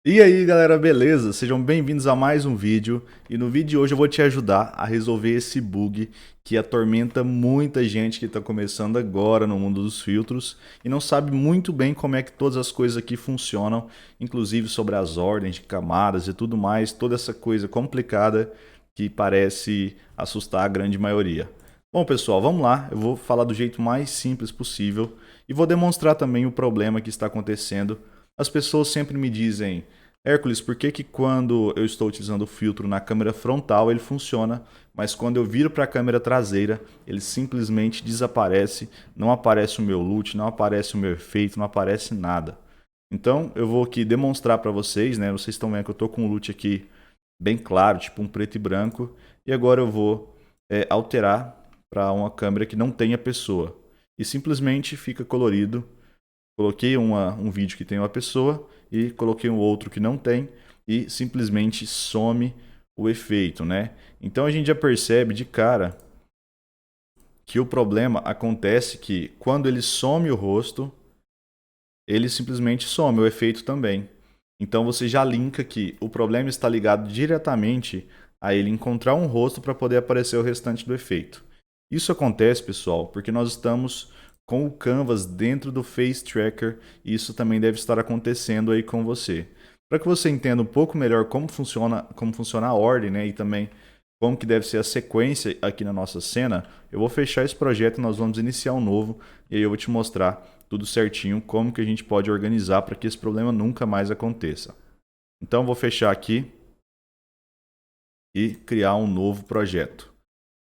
E aí galera, beleza? Sejam bem-vindos a mais um vídeo. E no vídeo de hoje eu vou te ajudar a resolver esse bug que atormenta muita gente que está começando agora no mundo dos filtros e não sabe muito bem como é que todas as coisas aqui funcionam, inclusive sobre as ordens de camadas e tudo mais, toda essa coisa complicada que parece assustar a grande maioria. Bom pessoal, vamos lá, eu vou falar do jeito mais simples possível e vou demonstrar também o problema que está acontecendo. As pessoas sempre me dizem: Hércules, por que que quando eu estou utilizando o filtro na câmera frontal ele funciona, mas quando eu viro para a câmera traseira ele simplesmente desaparece, não aparece o meu loot, não aparece o meu efeito, não aparece nada. Então eu vou aqui demonstrar para vocês, né? Vocês estão vendo que eu estou com o loot aqui bem claro, tipo um preto e branco, e agora eu vou alterar para uma câmera que não tenha pessoa e simplesmente fica colorido. Coloquei um vídeo que tem uma pessoa e coloquei um outro que não tem e simplesmente some o efeito, né? Então a gente já percebe de cara que o problema acontece que quando ele some o rosto, ele simplesmente some o efeito também. Então você já linka que o problema está ligado diretamente a ele encontrar um rosto para poder aparecer o restante do efeito. Isso acontece, pessoal, porque nós estamos com o Canvas dentro do Face Tracker e isso também deve estar acontecendo aí com você. Para que você entenda um pouco melhor como funciona a ordem, né, e também como que deve ser a sequência aqui na nossa cena, eu vou fechar esse projeto e nós vamos iniciar um novo e aí eu vou te mostrar tudo certinho como que a gente pode organizar para que esse problema nunca mais aconteça. Então vou fechar aqui e criar um novo projeto.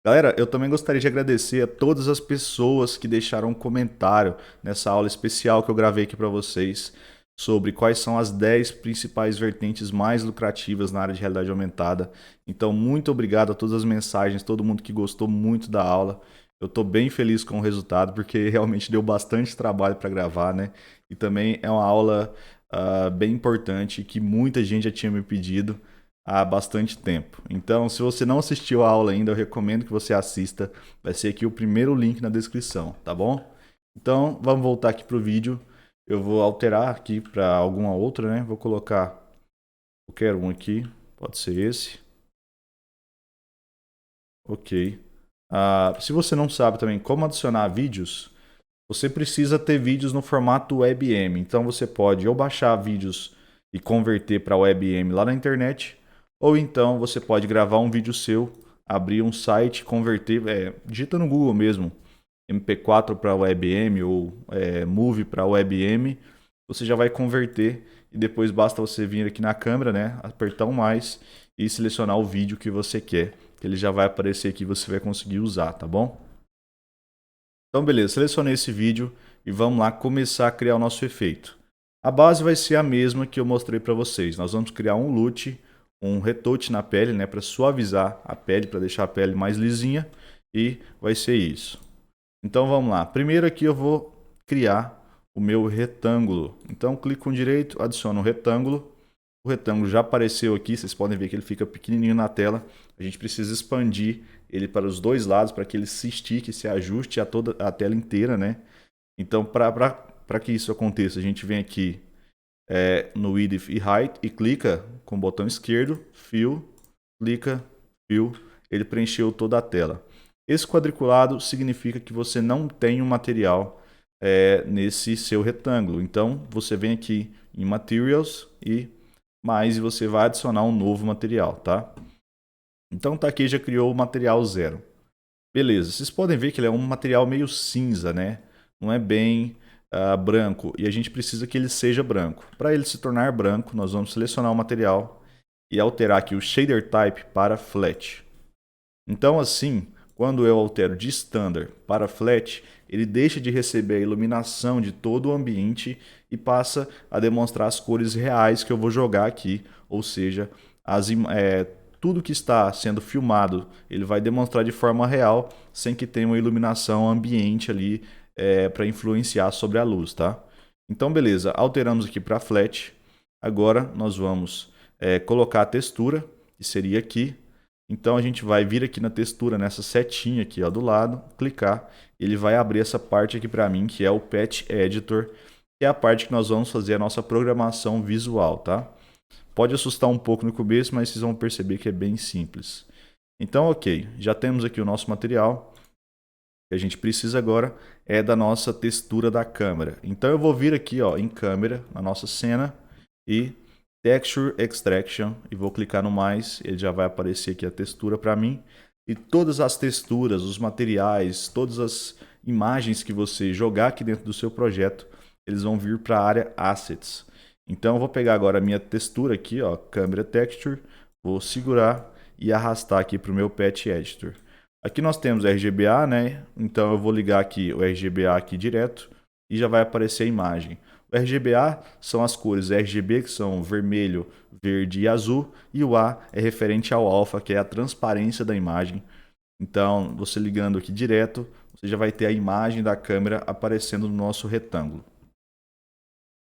Galera, eu também gostaria de agradecer a todas as pessoas que deixaram um comentário nessa aula especial que eu gravei aqui para vocês sobre quais são as 10 principais vertentes mais lucrativas na área de realidade aumentada. Então, muito obrigado a todas as mensagens, todo mundo que gostou muito da aula. Eu estou bem feliz com o resultado porque realmente deu bastante trabalho para gravar, né? E também é uma aula bem importante que muita gente já tinha me pedido há bastante tempo. Então, se você não assistiu a aula ainda, eu recomendo que você assista. Vai ser aqui o primeiro link na descrição, tá bom? Então, vamos voltar aqui para o vídeo. Eu vou alterar aqui para alguma outra, né? Vou colocar qualquer um aqui. Pode ser esse. Ok. Se você não sabe também como adicionar vídeos, você precisa ter vídeos no formato WebM. Então você pode ou baixar vídeos e converter para WebM lá na internet, ou então você pode gravar um vídeo seu, abrir um site, converter, digita no Google mesmo, MP4 para WebM ou Movie para WebM, você já vai converter e depois basta você vir aqui na câmera, né, apertar um mais e selecionar o vídeo que você quer, que ele já vai aparecer aqui e você vai conseguir usar, tá bom? Então, beleza, selecionei esse vídeo e vamos lá começar a criar o nosso efeito. A base vai ser a mesma que eu mostrei para vocês. Nós vamos criar um LUT, um retouch na pele, né, para suavizar a pele, para deixar a pele mais lisinha, e vai ser isso. Então vamos lá. Primeiro aqui eu vou criar o meu retângulo. Então clico com direito, adiciono um retângulo. O retângulo já apareceu aqui, vocês podem ver que ele fica pequenininho na tela. A gente precisa expandir ele para os dois lados para que ele se estique, se ajuste a toda a tela inteira, né? Então, para que isso aconteça, a gente vem aqui no Width e Height e clica com o botão esquerdo, Fill, clica, Fill, ele preencheu toda a tela. Esse quadriculado significa que você não tem um material nesse seu retângulo. Então, você vem aqui em Materials e você vai adicionar um novo material, tá? Então tá aqui, já criou o material zero. Beleza, vocês podem ver que ele é um material meio cinza, né? Não é bem branco e a gente precisa que ele seja branco. Para ele se tornar branco, nós vamos selecionar o material e alterar aqui o Shader Type para Flat. Então assim, quando eu altero de Standard para Flat, ele deixa de receber a iluminação de todo o ambiente e passa a demonstrar as cores reais que eu vou jogar aqui, ou seja, tudo que está sendo filmado ele vai demonstrar de forma real, sem que tenha uma iluminação ambiente ali para influenciar sobre a luz, tá? Então beleza, alteramos aqui para Flat. Agora nós vamos colocar a textura, que seria aqui. Então a gente vai vir aqui na textura, nessa setinha aqui ó, do lado, clicar, ele vai abrir essa parte aqui para mim, que é o Patch Editor, que é a parte que nós vamos fazer a nossa programação visual, tá? Pode assustar um pouco no começo, mas vocês vão perceber que é bem simples. Então, ok, já temos aqui o nosso material. O que a gente precisa agora é da nossa textura da câmera. Então eu vou vir aqui ó, em câmera, na nossa cena, e Texture Extraction, e vou clicar no mais, ele já vai aparecer aqui a textura para mim. E todas as texturas, os materiais, todas as imagens que você jogar aqui dentro do seu projeto, eles vão vir para a área Assets. Então eu vou pegar agora a minha textura aqui, ó, Camera Texture, vou segurar e arrastar aqui para o meu Patch Editor. Aqui nós temos RGBA, né? Então eu vou ligar aqui o RGBA aqui direto e já vai aparecer a imagem. O RGBA são as cores RGB, que são vermelho, verde e azul, e o A é referente ao alfa, que é a transparência da imagem. Então, você ligando aqui direto, você já vai ter a imagem da câmera aparecendo no nosso retângulo.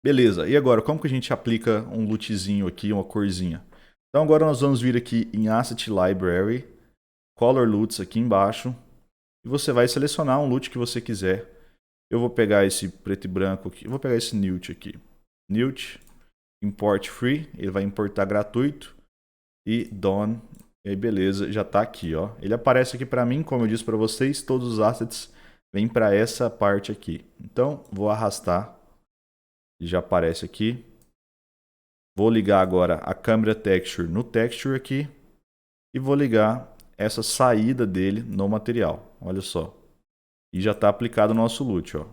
Beleza, e agora, como que a gente aplica um LUTzinho aqui, uma corzinha? Então agora nós vamos vir aqui em Asset Library, Color LUTs aqui embaixo, e você vai selecionar um LUT que você quiser. Eu vou pegar esse preto e branco aqui, eu vou pegar esse Newt aqui. Newt, Import Free, ele vai importar gratuito, e Done, e aí beleza, já está aqui, ó. Ele aparece aqui para mim, como eu disse para vocês, todos os assets vêm para essa parte aqui. Então, vou arrastar, ele já aparece aqui. Vou ligar agora a câmera texture no texture aqui e vou ligar essa saída dele no material. Olha só. E já está aplicado o nosso LUT. Ó.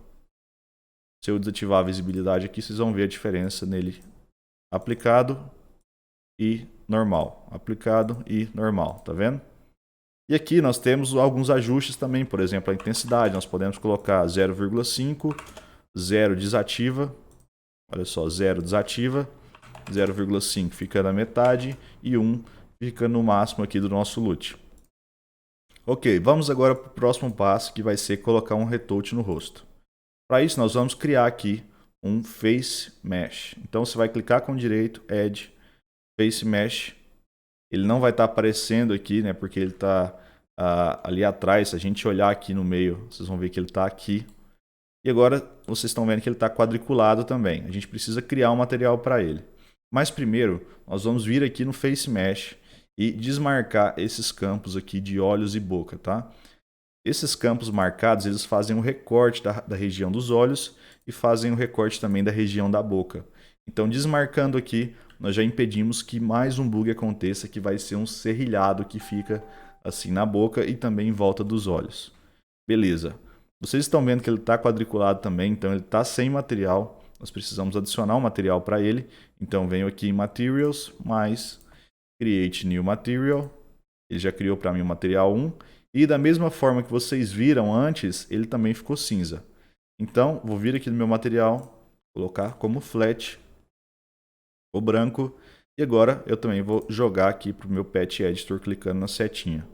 Se eu desativar a visibilidade aqui, vocês vão ver a diferença nele aplicado e normal. Aplicado e normal. Tá vendo? E aqui nós temos alguns ajustes também. Por exemplo, a intensidade. Nós podemos colocar 0,5, 0 desativa. Olha só, 0 desativa. 0,5 fica na metade e 1 fica no máximo aqui do nosso LUT. Ok, vamos agora para o próximo passo, que vai ser colocar um retouch no rosto. Para isso, nós vamos criar aqui um Face Mesh. Então, você vai clicar com o direito, Add, Face Mesh. Ele não vai estar aparecendo aqui, né, porque ele está ali atrás. Se a gente olhar aqui no meio, vocês vão ver que ele está aqui. E agora, vocês estão vendo que ele está quadriculado também. A gente precisa criar um material para ele. Mas primeiro, nós vamos vir aqui no Face Mesh e desmarcar esses campos aqui de olhos e boca, tá? Esses campos marcados, eles fazem um recorte da região dos olhos e fazem um recorte também da região da boca. Então, desmarcando aqui, nós já impedimos que mais um bug aconteça, que vai ser um serrilhado que fica assim na boca e também em volta dos olhos. Beleza. Vocês estão vendo que ele está quadriculado também, então ele está sem material. Nós precisamos adicionar um material para ele. Então venho aqui em Materials, mais Create New Material. Ele já criou para mim o material 1. E da mesma forma que vocês viram antes, ele também ficou cinza. Então vou vir aqui no meu material, colocar como Flat, o branco. E agora eu também vou jogar aqui para o meu Patch Editor clicando na setinha.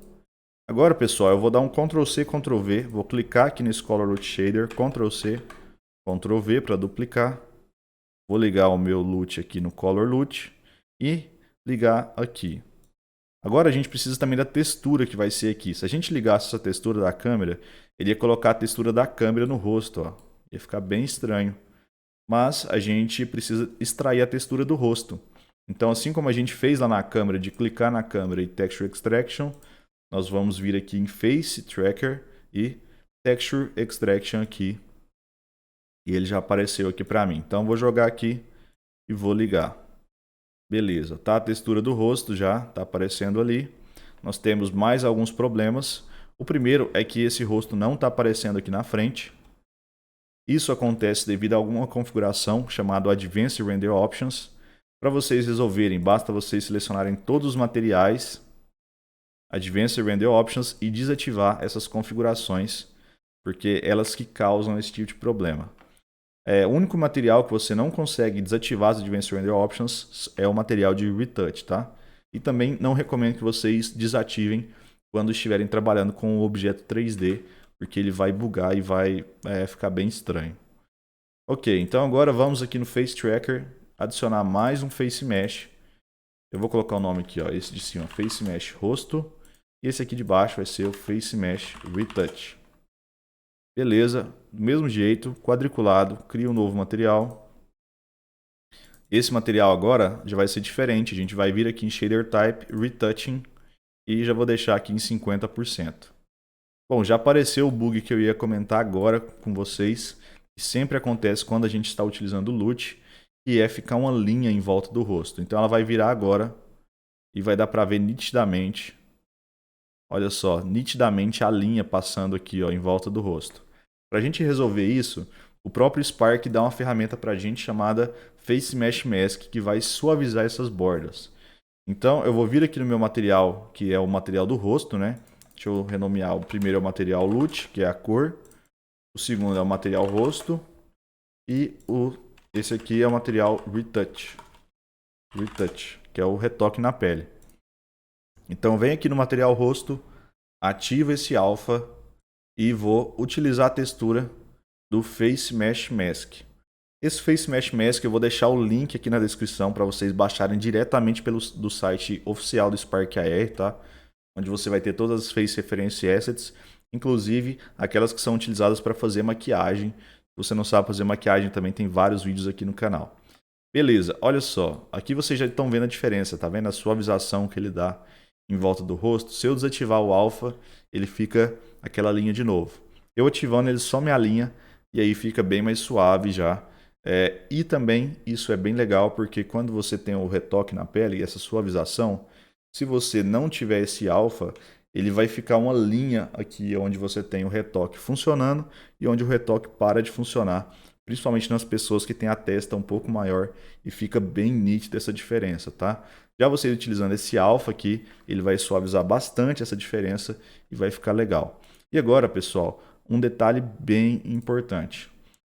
Agora pessoal, eu vou dar um Ctrl C, Ctrl V. Vou clicar aqui nesse Color LUT Shader, Ctrl C, Ctrl V para duplicar. Vou ligar o meu LUT aqui no Color LUT e ligar aqui. Agora a gente precisa também da textura que vai ser aqui. Se a gente ligasse essa textura da câmera, ele ia colocar a textura da câmera no rosto. Ó. Ia ficar bem estranho. Mas a gente precisa extrair a textura do rosto. Então assim como a gente fez lá na câmera, de clicar na câmera e Texture Extraction, nós vamos vir aqui em Face Tracker e Texture Extraction aqui. E ele já apareceu aqui para mim. Então vou jogar aqui e vou ligar. Beleza, tá a textura do rosto já, tá aparecendo ali. Nós temos mais alguns problemas. O primeiro é que esse rosto não está aparecendo aqui na frente. Isso acontece devido a alguma configuração chamada Advanced Render Options. Para vocês resolverem, basta vocês selecionarem todos os materiais, Advanced Render Options, e desativar essas configurações, porque elas que causam esse tipo de problema. O único material que você não consegue desativar as Advanced Render Options é o material de Retouch, tá? E também não recomendo que vocês desativem quando estiverem trabalhando com o objeto 3D, porque ele vai bugar e vai ficar bem estranho. Ok, então agora vamos aqui no Face Tracker, adicionar mais um Face Mesh. Eu vou colocar o nome aqui, ó, esse de cima, Face Mesh Rosto, e esse aqui de baixo vai ser o Face Mesh Retouch. Beleza, do mesmo jeito, quadriculado, cria um novo material. Esse material agora já vai ser diferente. A gente vai vir aqui em Shader Type, Retouching, e já vou deixar aqui em 50%. Bom, já apareceu o bug que eu ia comentar agora com vocês, que sempre acontece quando a gente está utilizando o LUT, que é ficar uma linha em volta do rosto. Então ela vai virar agora e vai dar para ver nitidamente, olha só, nitidamente a linha passando aqui, ó, em volta do rosto. Para a gente resolver isso, o próprio Spark dá uma ferramenta para a gente chamada Face Mesh Mask, que vai suavizar essas bordas. Então eu vou vir aqui no meu material, que é o material do rosto, né? Deixa eu renomear. O primeiro é o material LUT, que é a cor. O segundo é o material rosto. E esse aqui é o material Retouch, que é o retoque na pele. Então vem aqui no material rosto, ativa esse alpha e vou utilizar a textura do Face Mesh Mask. Esse Face Mesh Mask eu vou deixar o link aqui na descrição para vocês baixarem diretamente do site oficial do Spark AR, tá? Onde você vai ter todas as Face Reference Assets, inclusive aquelas que são utilizadas para fazer maquiagem. Se você não sabe fazer maquiagem, também tem vários vídeos aqui no canal. Beleza, olha só, aqui vocês já estão vendo a diferença, tá vendo a suavização que ele dá em volta do rosto? Se eu desativar o alpha, ele fica aquela linha de novo. Eu ativando, ele só me alinha e aí fica bem mais suave já. E também isso é bem legal porque quando você tem o retoque na pele, essa suavização, se você não tiver esse alpha, ele vai ficar uma linha aqui onde você tem o retoque funcionando e onde o retoque para de funcionar. Principalmente nas pessoas que têm a testa um pouco maior e fica bem nítida essa diferença, tá? Já você utilizando esse alpha aqui, ele vai suavizar bastante essa diferença e vai ficar legal. E agora, pessoal, um detalhe bem importante.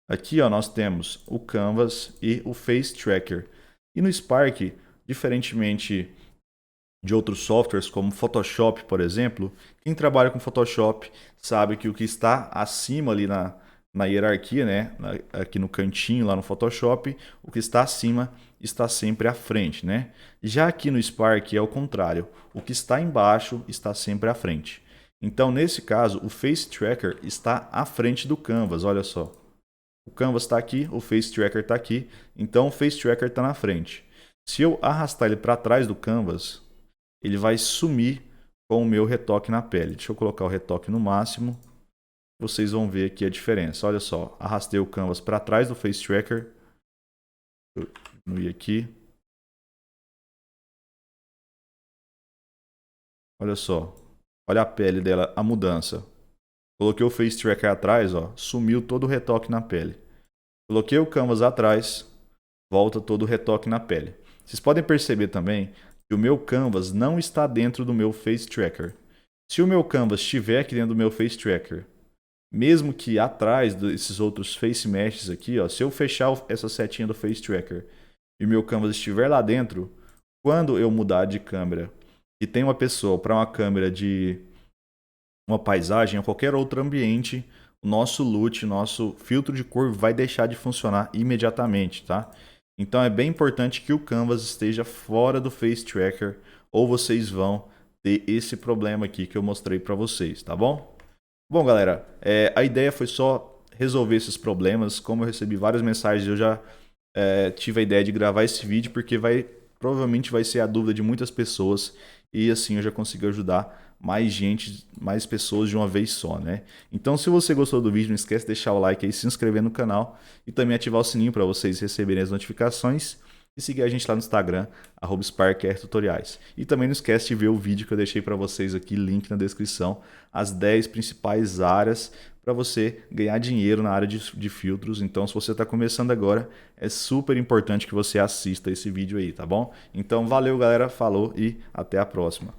Aqui ó, nós temos o Canvas e o Face Tracker. E no Spark, diferentemente de outros softwares como Photoshop, por exemplo, quem trabalha com Photoshop sabe que o que está acima ali na hierarquia, né? Aqui no cantinho lá no Photoshop, o que está acima está sempre à frente, né? Já aqui no Spark é o contrário, o que está embaixo está sempre à frente. Então nesse caso o Face Tracker está à frente do Canvas, olha só. O Canvas está aqui, o Face Tracker está aqui, então o Face Tracker está na frente. Se eu arrastar ele para trás do Canvas, ele vai sumir com o meu retoque na pele. Deixa eu colocar o retoque no máximo. Vocês vão ver aqui a diferença. Olha só, arrastei o Canvas para trás do Face Tracker. Deixa eu diminuir aqui. Olha só, olha a pele dela, a mudança. Coloquei o Face Tracker atrás, ó, sumiu todo o retoque na pele. Coloquei o Canvas atrás, volta todo o retoque na pele. Vocês podem perceber também que o meu Canvas não está dentro do meu Face Tracker. Se o meu Canvas estiver aqui dentro do meu Face Tracker, mesmo que atrás desses outros Face Meshes aqui, ó, se eu fechar essa setinha do Face Tracker e o meu Canvas estiver lá dentro, quando eu mudar de câmera e tem uma pessoa para uma câmera de uma paisagem ou qualquer outro ambiente, o nosso LUT, nosso filtro de cor vai deixar de funcionar imediatamente, tá? Então é bem importante que o Canvas esteja fora do Face Tracker ou vocês vão ter esse problema aqui que eu mostrei para vocês, tá bom? Bom, galera, a ideia foi só resolver esses problemas. Como eu recebi várias mensagens, eu já tive a ideia de gravar esse vídeo porque provavelmente vai ser a dúvida de muitas pessoas e assim eu já consigo ajudar mais gente, mais pessoas de uma vez só, né? Então, se você gostou do vídeo, não esquece de deixar o like aí, se inscrever no canal e também ativar o sininho para vocês receberem as notificações e seguir a gente lá no Instagram, @SparkRTutoriais. E também não esquece de ver o vídeo que eu deixei para vocês aqui, link na descrição, as 10 principais áreas para você ganhar dinheiro na área de filtros. Então, se você está começando agora, é super importante que você assista esse vídeo aí, tá bom? Então, valeu, galera, falou e até a próxima.